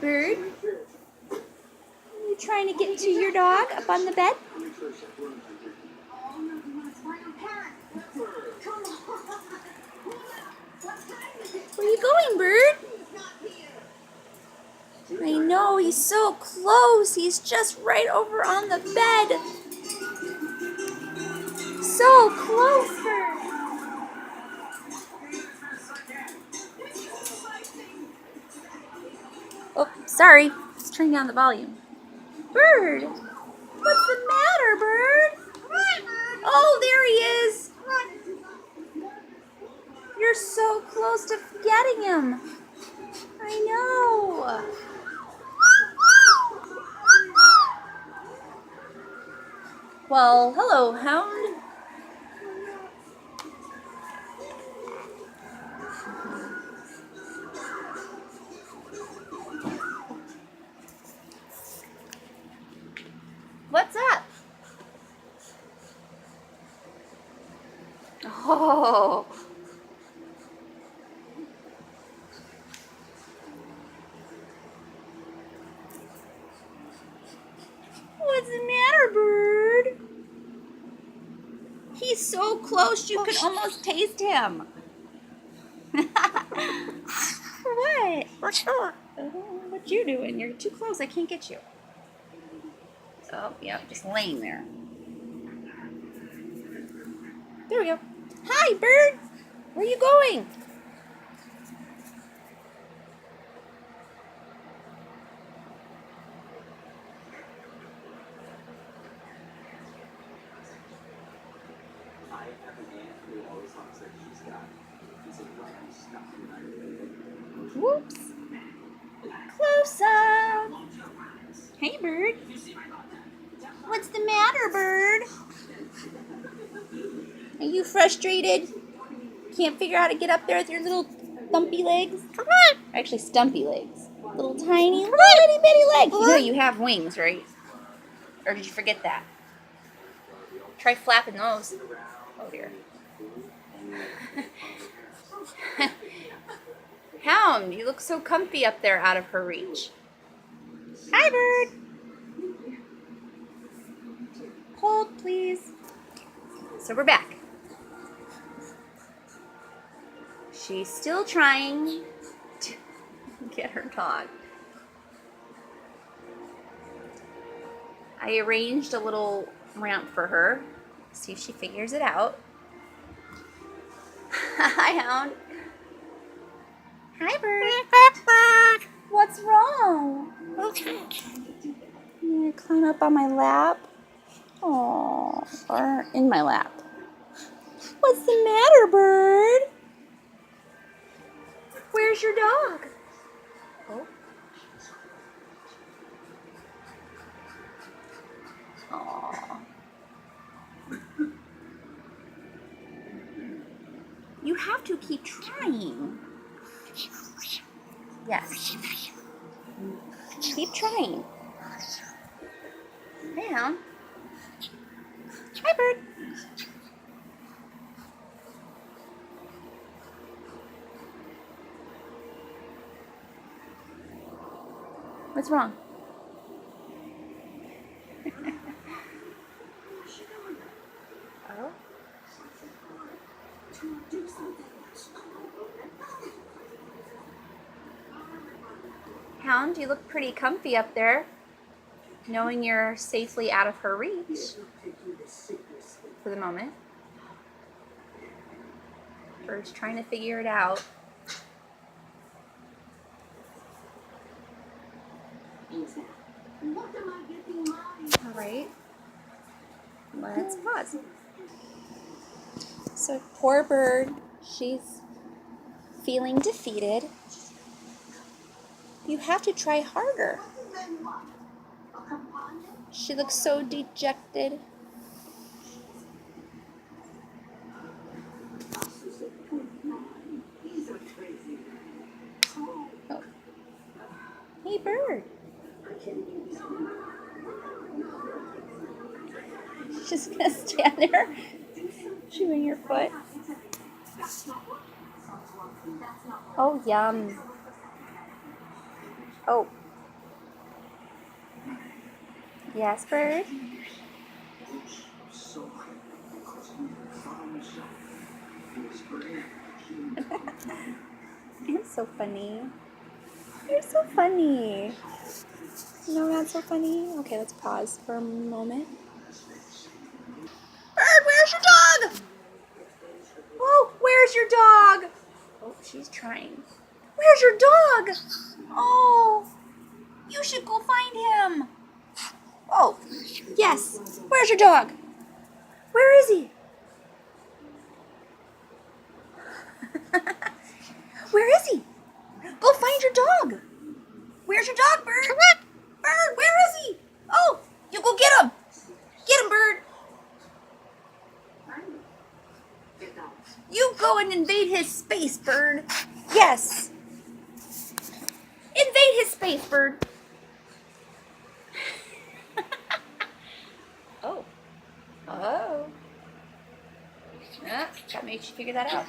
Bird. Are you trying to get to your dog up on the bed? Where are you going, Bird? I know, he's so close. He's just right over on the bed. So close, Bird. Oh, sorry. Let's turn down the volume. Bird! What's the matter, Bird? Oh, there he is. You're so close to getting him. I know. Well, hello, Hound. What's up? Oh. What's the matter, Bird? He's so close you can almost taste him. What? What you doing? You're too close. I can't get you. Oh, yeah, just laying there. There we go. Hi, Bird. Where are you going? Whoops. Close up. Hey, Bird. What's the matter, Bird? Are you frustrated? Can't figure out how to get up there with your little thumpy legs? Come on. Actually, stumpy legs. Little tiny, little itty bitty legs. You know you have wings, right? Or did you forget that? Try flapping those. Oh, dear. Hound, you look so comfy up there out of her reach. Hi, Bird. Hold, please. So we're back. She's still trying to get her dog. I arranged a little ramp for her. See if she figures it out. Hi, Hound. Hi, Bird. What's wrong? You gonna climb up on my lap? Oh, or in my lap. What's the matter, Bird? Where's your dog? Oh. Aww. You have to keep trying. Yes. Keep trying. Hey, Hound. Hi, Bird. What's wrong? Oh? Hound, you look pretty comfy up there, knowing you're safely out of her reach for the moment. Bird's trying to figure it out. All right, let's pause. So poor Bird, she's feeling defeated. You have to try harder. She looks so dejected. Oh. Hey, Bird. She's just gonna stand there chewing your foot. Oh, yum. Oh, Yes, Bird? You're so funny. You're so funny. No, not so funny. Okay, let's pause for a moment. Bird, where's your dog? Oh, where's your dog? Oh, she's trying. Where's your dog? Oh, you should go find him. Oh, yes. Where's your dog? Where is he? Where is he? Go find your dog. Where's your dog, Bird? Bird, where is he? Oh, you go get him. Get him, Bird. You go and invade his space, Bird. Yes. Invade his space, Bird. Oh. Oh. Yeah, gotta make you figure that out.